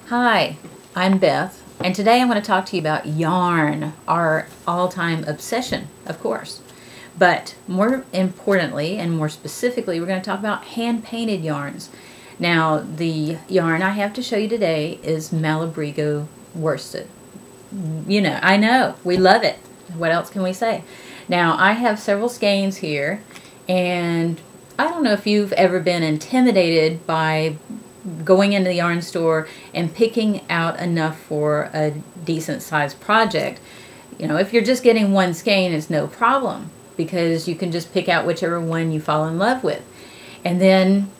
Hi, I'm Beth, and today I'm going to talk to you about yarn, our all-time obsession, of course. But more importantly and more specifically, we're going to talk about hand-painted yarns. Now, the yarn I have to show you today is Malabrigo worsted. You know, I know, we love it. What else can we say? Now, I have several skeins here, and I don't know if you've ever been intimidated by going into the yarn store and picking out enough for a decent sized project. You know, if you're just getting one skein, it's no problem because you can just pick out whichever one you fall in love with. And then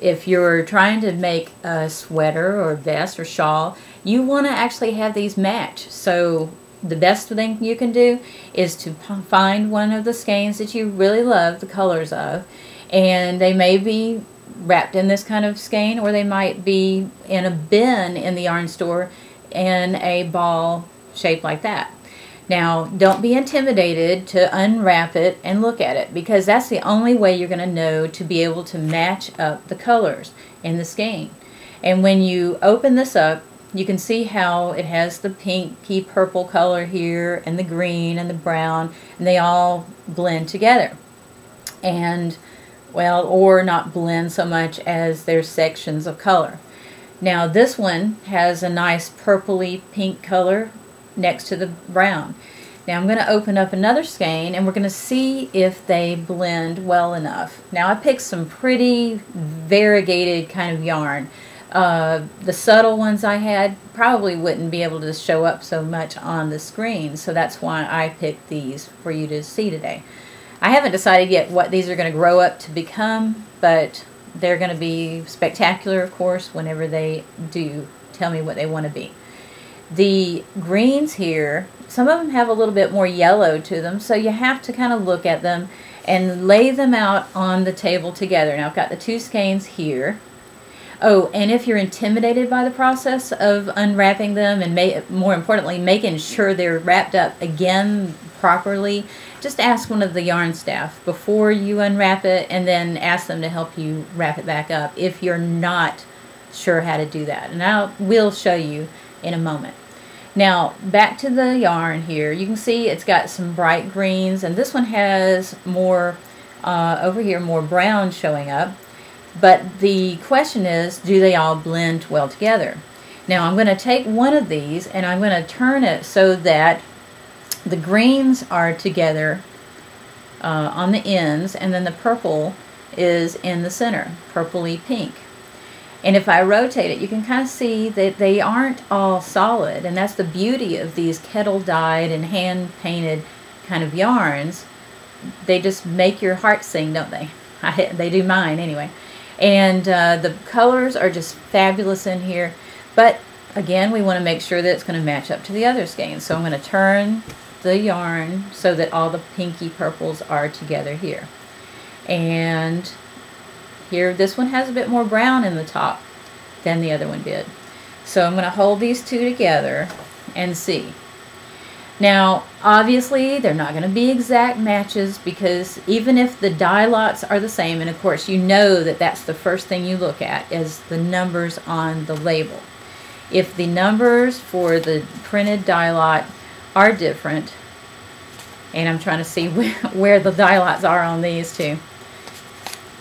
if you're trying to make a sweater or vest or shawl, you want to actually have these match. So the best thing you can do is to find one of the skeins that you really love the colors of, and they may be wrapped in this kind of skein, or they might be in a bin in the yarn store in a ball shaped like that. Now, don't be intimidated to unwrap it and look at it, because that's the only way you're going to know to be able to match up the colors in the skein. And when you open this up, you can see how it has the pinky purple color here and the green and the brown, and they all blend together. And well, or not blend so much as there's sections of color. Now this one has a nice purpley pink color next to the brown. Now I'm going to open up another skein and we're going to see if they blend well enough. Now I picked some pretty variegated kind of yarn. The subtle ones I had probably wouldn't be able to show up so much on the screen, so that's why I picked these for you to see today. I haven't decided yet what these are going to grow up to become, but they're going to be spectacular, of course, whenever they do tell me what they want to be. The greens here, some of them have a little bit more yellow to them, so you have to kind of look at them and lay them out on the table together. Now I've got the two skeins here. Oh, and if you're intimidated by the process of unwrapping them and more importantly, making sure they're wrapped up again properly, just ask one of the yarn staff before you unwrap it, and then ask them to help you wrap it back up if you're not sure how to do that. And we'll show you in a moment. Now, back to the yarn here. You can see it's got some bright greens, and this one has more, over here, more brown showing up. But the question is, do they all blend well together? Now I'm going to take one of these and I'm going to turn it so that the greens are together on the ends, and then the purple is in the center, purpley pink. And if I rotate it, you can kind of see that they aren't all solid, and that's the beauty of these kettle dyed and hand painted kind of yarns. They just make your heart sing, don't they? They do mine anyway. And the colors are just fabulous in here, but again, we want to make sure that it's going to match up to the other skeins. So I'm going to turn the yarn so that all the pinky purples are together here. And here, this one has a bit more brown in the top than the other one did. So I'm going to hold these two together and see. Now, obviously, they're not going to be exact matches, because even if the dye lots are the same, and of course you know that that's the first thing you look at is the numbers on the label. If the numbers for the printed dye lot are different, and I'm trying to see where the dye lots are on these two.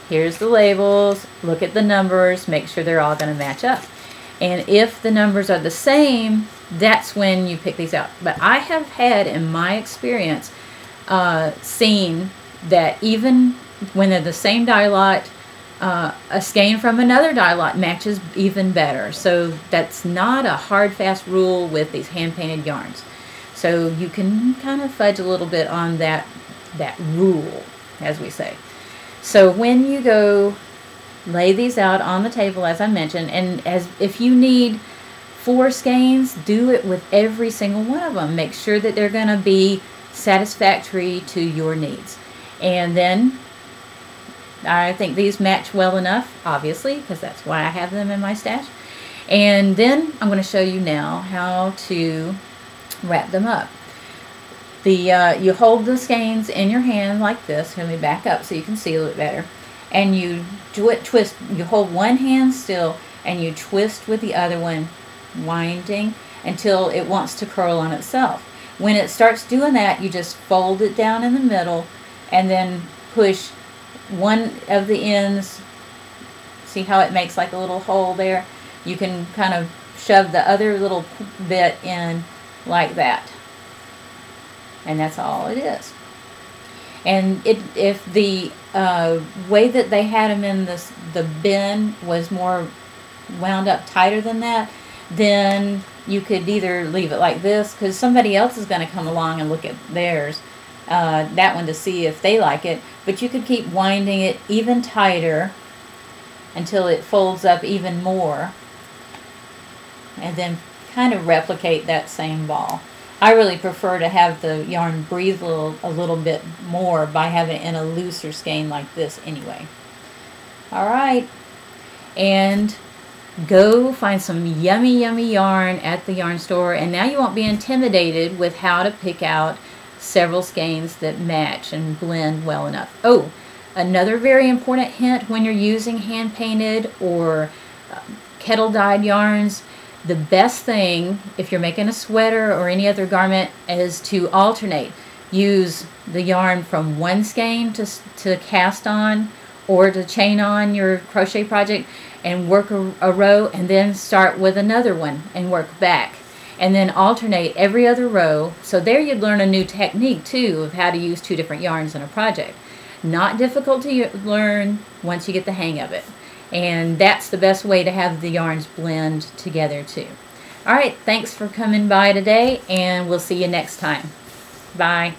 Here's the labels, look at the numbers, make sure they're all going to match up. And if the numbers are the same, that's when you pick these out. But I have had, in my experience, seen that even when they're the same dye lot, a skein from another dye lot matches even better. So that's not a hard, fast rule with these hand-painted yarns. So you can kind of fudge a little bit on that rule, as we say. So when you go lay these out on the table, as I mentioned, and if you need 4 skeins, do it with every single one of them. Make sure that they're going to be satisfactory to your needs. And then I think these match well enough, obviously, because that's why I have them in my stash. And then I'm going to show you now how to wrap them up. You hold the skeins in your hand like this. Let me back up so you can see a little better. And you twist. You hold one hand still, and you twist with the other one winding until it wants to curl on itself. When it starts doing that, you just fold it down in the middle and then push one of the ends. See how it makes like a little hole there? You can kind of shove the other little bit in like that. And that's all it is. And if the way that they had them in the bin was more wound up tighter than that, then you could either leave it like this, because somebody else is going to come along and look at theirs, that one, to see if they like it. But you could keep winding it even tighter until it folds up even more, and then kind of replicate that same ball. I really prefer to have the yarn breathe a little bit more by having it in a looser skein like this anyway. Alright, and go find some yummy yarn at the yarn store, and now you won't be intimidated with how to pick out several skeins that match and blend well enough. Oh, another very important hint when you're using hand painted or kettle dyed yarns, the best thing if you're making a sweater or any other garment is to alternate. Use the yarn from one skein to cast on or to chain on your crochet project, and work a row, and then start with another one and work back, and then alternate every other row. So there you'd learn a new technique too of how to use two different yarns in a project. Not difficult to learn once you get the hang of it. And that's the best way to have the yarns blend together too. Alright, thanks for coming by today, and we'll see you next time. Bye.